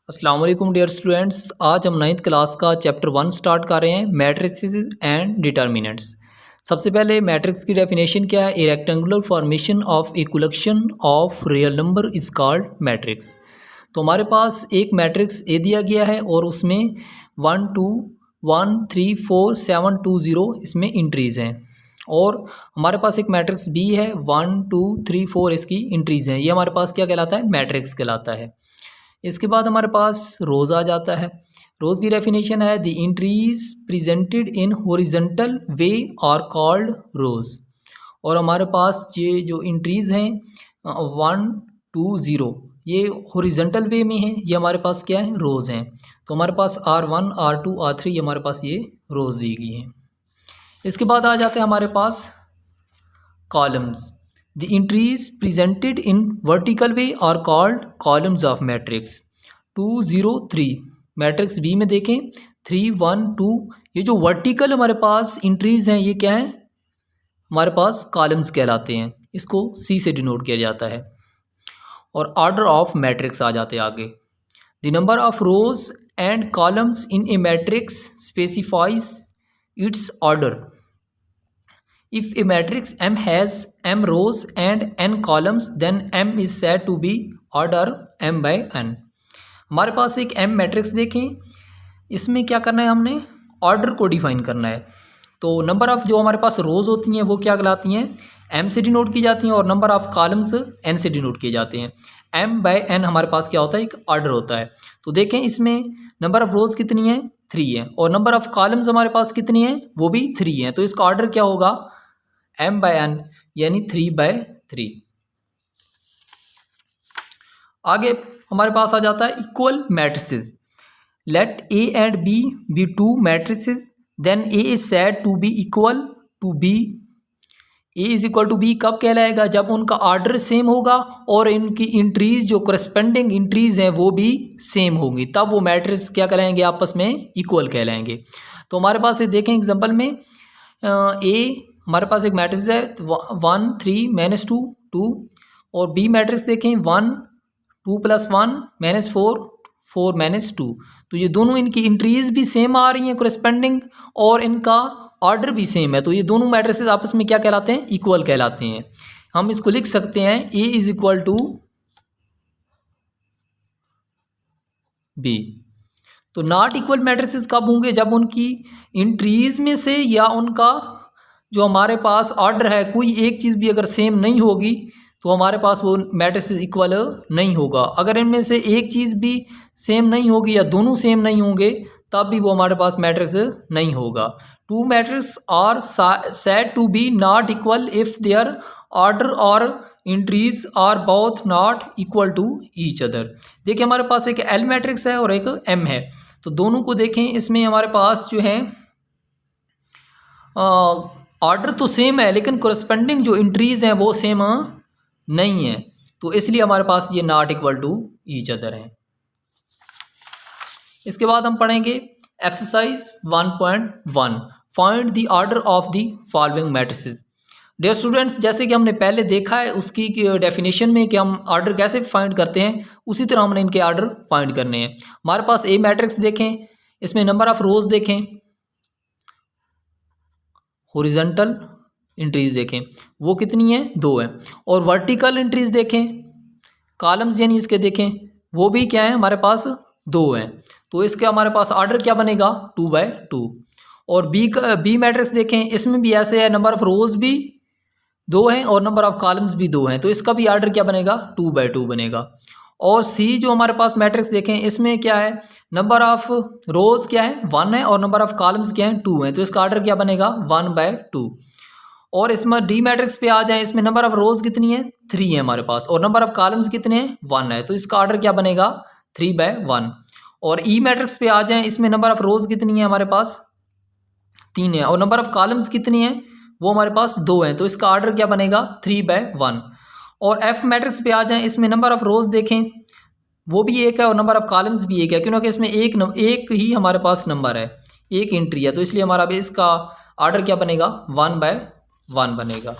अस्सलाम वालेकुम dear students. आज हम 9th क्लास का चैप्टर 1 स्टार्ट कर रहे हैं, मैट्रिसेस एंड डिटर्मिनेंट्स। सबसे पहले मैट्रिक्स की डेफिनेशन क्या है। ए rectangular formation of a collection of real number is called matrix. तो हमारे पास एक मैट्रिक्स ए दिया गया है और उसमें 1 2 1 3 4 7 2 0 इसमें इंट्रीज़ हैं, और हमारे पास एक मैट्रिक्स बी है 1 2 3 4 इसकी इंट्रीज़ हैं। ये हमारे पास क्या कहलाता है, मैट्रिक्स कहलाता है। इसके बाद हमारे पास रोज़ आ जाता है। रोज़ की डेफिनेशन है the entries presented in horizontal way are called rows. और हमारे पास ये जो इंट्रीज़ हैं 1 2 0 ये हॉरिजॉन्टल वे में हैं, ये हमारे पास क्या है, रोज़ हैं। तो हमारे पास R1 R2 R3 हमारे पास ये रोज़ दी गई हैं। इसके बाद आ जाते हैं हमारे पास columns. The entries presented in vertical way are called columns of matrix। 2 0 3 matrix B में देखें 3 1 2 ये जो वर्टिकल हमारे पास इंट्रीज हैं ये क्या है, हमारे पास कॉलम्स कहलाते हैं। इसको सी से डिनोट किया जाता है। और ऑर्डर ऑफ मैट्रिक्स आ जाते हैं आगे। The number of rose and columns in A matrix specifies it's order. If a matrix M has m rows and n columns, then M is said to be order m by n। हमारे पास एक M matrix देखें, इसमें क्या करना है, हमने order को define करना है। तो नंबर ऑफ़ जो हमारे पास रोज़ होती हैं वो क्या कहलाती हैं, M से डिनोट की जाती हैं, और नंबर ऑफ़ कॉलम्स n से डिनोट किए जाते हैं। m बाय n हमारे पास क्या होता है, एक ऑर्डर होता है। तो देखें इसमें नंबर ऑफ़ रोज़ कितनी है, 3 है, और नंबर ऑफ़ कॉलम्स हमारे पास कितनी है, वो भी 3 है। तो इसका ऑर्डर क्या होगा, m बाय n यानी 3 बाय 3। आगे हमारे पास आ जाता है equal matrices. Let a and b be 2 matrices, then a is said to be equal to b। a is equal to b कब कहलाएगा, जब उनका ऑर्डर सेम होगा और इनकी इंट्रीज जो करस्पेंडिंग इंट्रीज हैं वो भी सेम होंगी, तब वो मैट्रिक्स क्या कहलाएंगे, आपस में इक्वल कहलाएंगे। तो हमारे पास ये देखें एग्जांपल में a हमारे पास एक मैट्रिक्स है 1 3 -2 2, और बी मैट्रिक्स देखें 1 2 + 1 -4 4 -2। तो ये दोनों इनकी इंट्रीज भी सेम आ रही हैं करस्पेंडिंग, और इनका ऑर्डर भी सेम है। तो ये दोनों मैट्रिक्स आपस में क्या कहलाते हैं, इक्वल कहलाते हैं। हम इसको लिख सकते हैं A is equal to B। तो नॉट इक्वल मैट्रिक्स कब होंगे, जब उनकी इंट्रीज में से या उनका जो हमारे पास ऑर्डर है कोई एक चीज़ भी अगर सेम नहीं होगी तो हमारे पास वो मैट्रिक्स इक्वल नहीं होगा। अगर इनमें से एक चीज़ भी सेम नहीं होगी या दोनों सेम नहीं होंगे तब भी वो हमारे पास मैट्रिक्स नहीं होगा। 2 matrix are said to be not equal if their order और entries are both not equal to each other. देखिए हमारे पास एक एल मैट्रिक्स है और एक एम है, तो दोनों को देखें, इसमें हमारे पास जो है ऑर्डर तो सेम है लेकिन कोरस्पेंडिंग जो इंट्रीज हैं वो सेम नहीं है, तो इसलिए हमारे पास ये not equal to each other हैं। इसके बाद हम पढ़ेंगे exercise 1.1 find the order of the following matrices. Dear students, जैसे कि हमने पहले देखा है उसकी डेफिनेशन में कि हम ऑर्डर कैसे फाइंड करते हैं, उसी तरह हमने इनके ऑर्डर फाइंड करने हैं। हमारे पास ए मैट्रिक्स देखें, इसमें नंबर ऑफ रोज देखें, हॉरिजॉन्टल इंट्रीज देखें वो कितनी है, 2 है, और वर्टिकल इंट्रीज देखें, कॉलम्स यानी इसके देखें वो भी क्या है, हमारे पास 2 हैं। तो इसके हमारे पास ऑर्डर क्या बनेगा, 2 बाय 2। और बी मैट्रिक्स देखें, इसमें भी ऐसे है, नंबर ऑफ रोज भी 2 हैं और नंबर ऑफ कॉलम्स भी 2 हैं, तो इसका भी ऑर्डर क्या बनेगा, 2 बाय 2 बनेगा। और सी जो हमारे पास मैट्रिक्स देखें, इसमें क्या है, नंबर ऑफ रोज क्या है, 1 है, और नंबर ऑफ कॉलम्स क्या है, 2 हैं, तो इसका ऑर्डर क्या बनेगा, 1 बाय 2। और इसमें डी मैट्रिक्स पे आ जाए, इसमें नंबर ऑफ रोज कितनी है, 3 है हमारे पास, और नंबर ऑफ कॉलम्स कितने हैं, 1 है, तो इसका ऑर्डर क्या बनेगा, 3 बाय 1। और ई मैट्रिक्स पे आ जाए, इसमें नंबर ऑफ रोज कितनी है, हमारे पास 3 है, और नंबर ऑफ कॉलम्स कितनी है, वो हमारे पास 2 हैं, तो इसका ऑर्डर क्या बनेगा, 3 बाय 1। और एफ मैट्रिक्स पे आ जाएं, इसमें नंबर ऑफ रोज देखें वो भी 1 है और नंबर ऑफ कॉलम्स भी 1 है, क्योंकि इसमें एक ही हमारे पास नंबर है, एक एंट्री है, तो इसलिए हमारा इसका ऑर्डर क्या बनेगा, 1 बाय 1 बनेगा।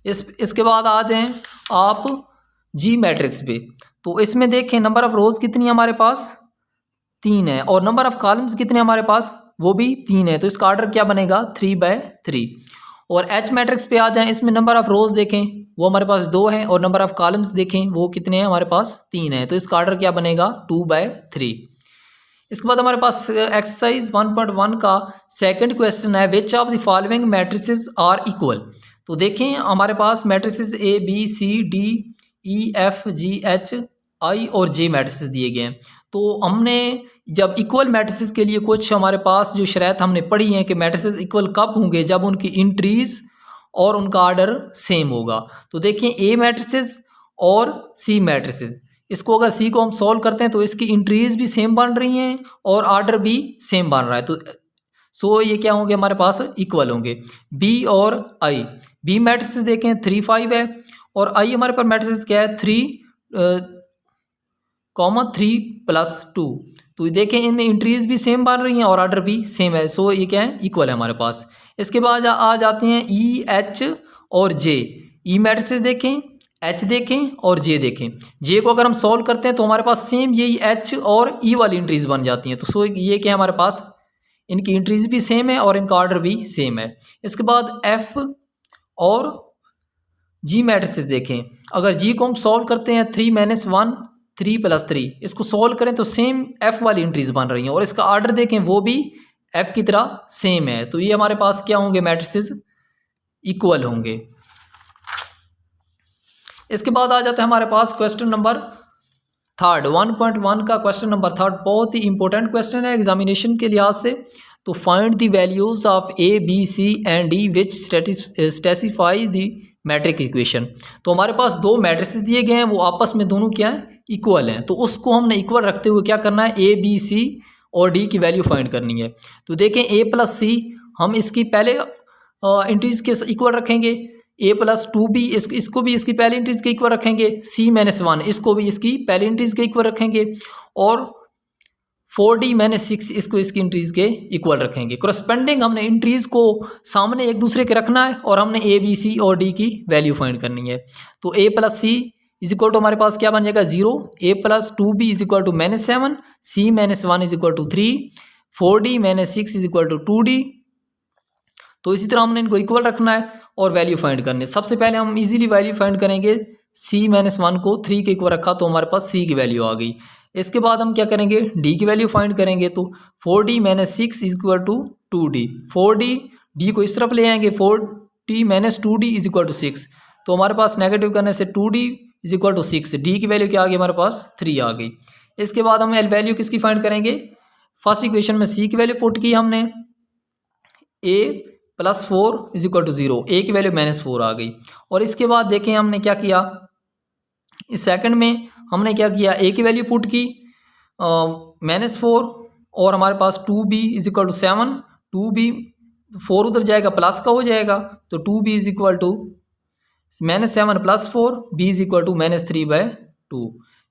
इसके बाद आ जाएं आप जी मैट्रिक्स पे, तो इसमें देखें नंबर ऑफ़ रोज़ कितनी है हमारे पास 3 है और नंबर ऑफ़ कॉलम्स कितने हमारे पास वो भी 3 है। तो इसका ऑर्डर क्या बनेगा 3/3। और एच मैट्रिक्स पे आ जाएं, इसमें नंबर ऑफ़ रोज़ देखें वो हमारे पास 2 है और नंबर ऑफ़ कॉलम्स देखें वो कितने हैं हमारे पास 3 है। तो इसका ऑर्डर क्या बनेगा 2/3। इसके बाद हमारे पास एक्सरसाइज 1.1 का सेकंड क्वेश्चन है, which of the following matrices are equal. तो देखें हमारे पास matrices A B C D E F G H I और जे मैट्रिसेस दिए गए हैं। तो हमने जब इक्वल मैट्रिसेस के लिए कुछ हमारे पास जो शर्त हमने पढ़ी हैं कि मैट्रिसेस इक्वल कब होंगे, जब उनकी इंट्रीज और उनका आर्डर सेम होगा। तो देखिए ए मैट्रिसेस और सी मैट्रिसेस, इसको अगर सी को हम सॉल्व करते हैं तो इसकी इंट्रीज भी सेम बन रही हैं और आर्डर भी सेम बन रहा है। तो सो ये क्या होंगे हमारे पास इक्वल होंगे। बी और आई, बी मैट्रिसेस देखें 3 5 है और आई हमारे पास मैट्रिसेस क्या है 3 3+2। तो देखें इनमें इंट्रीज भी सेम बन रही हैं और आर्डर भी सेम है। सो ये क्या है इक्वल है हमारे पास। इसके बाद आ जाते हैं ई एच और जे। ई मैट्रिसेस देखें, एच देखें और जे देखें। जे को अगर हम सॉल्व करते हैं तो हमारे पास सेम यही एच और ई वाली इंट्रीज बन जाती हैं। तो सो ये क्या है हमारे पास, इनकी इंट्रीज भी सेम है और इनका ऑर्डर भी सेम है। इसके बाद एफ और जी मैट्रिसेस देखें, अगर जी को हम सॉल्व करते हैं 3-1 3+3, इसको सॉल्व करें तो सेम एफ वाली इंट्रीज बन रही हैं और इसका ऑर्डर देखें वो भी एफ की तरह सेम है। तो ये हमारे पास क्या होंगे मैट्रिसेस इक्वल होंगे। इसके बाद आ जाता है हमारे पास क्वेश्चन नंबर थर्ड 1.1 का क्वेश्चन नंबर थर्ड बहुत ही इंपॉर्टेंट क्वेश्चन है एग्जामिनेशन के लिहाज से। तो find the values of A B C and D which specify the matrix equation. तो हमारे पास दो मैट्रिसेस दिए गए हैं, वो आपस में दोनों क्या हैं इक्वल हैं। तो उसको हमने इक्वल रखते हुए क्या करना है, ए बी सी और डी की वैल्यू फाइंड करनी है। तो देखें ए प्लस सी हम इसकी पहले इंटीज के इक्वल रखेंगे, a+2b इसको भी इसकी पहली इंटीज के इक्वल रखेंगे, c-1 इसको भी इसकी पहली इंटीज के इक्वल रखेंगे और 4d-6 इसको इसकी इंट्रीज के इक्वल रखेंगे। करस्पेंडिंग हमने इंट्रीज को सामने एक दूसरे के रखना है और हमने ए बी सी और डी की वैल्यू फाइंड करनी है। तो a + c = हमारे पास क्या बन जाएगा 0, a+2b = -7, c-1 = 3, 4d-6 = 2d। तो इसी तरह हमने इनको इक्वल रखना है और वैल्यू फाइंड करनी है। सबसे पहले हम इजीली वैल्यू फाइंड करेंगे, c-1 को 3 के इक्वल रखा तो हमारे पास c की वैल्यू आ गई। इसके बाद हम क्या करेंगे d की वैल्यू फाइंड करेंगे। तो 4d-6 = 2d, 4d d को इस तरफ ले आएंगे, 4d-2d = 6। तो हमारे पास नेगेटिव करने से 2d = 6, d की वैल्यू क्या आ गई हमारे पास 3 आ गई। इसके बाद हम वैल्यू किसकी फाइंड करेंगे, फर्स्ट इक्वेशन में c की वैल्यू पुट की हमने, a + 4 = 0, a की वैल्यू -4 आ गई। और इसके बाद देखें हमने क्या किया, इस सेकंड में हमने क्या किया, a की वैल्यू पुट की -4 और हमारे पास 2b = 7, 2b 4 उधर जाएगा प्लस का हो जाएगा तो 2b = -7 + 4, b = -3/2।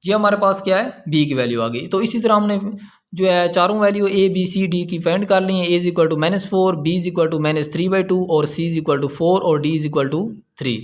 ये हमारे पास क्या है b की वैल्यू आ गई। तो इसी तरह हमने जो है चारों value a b c d की फाइंड कर ली है। a = -4, b = -3/2 और c = 4 और d = 3।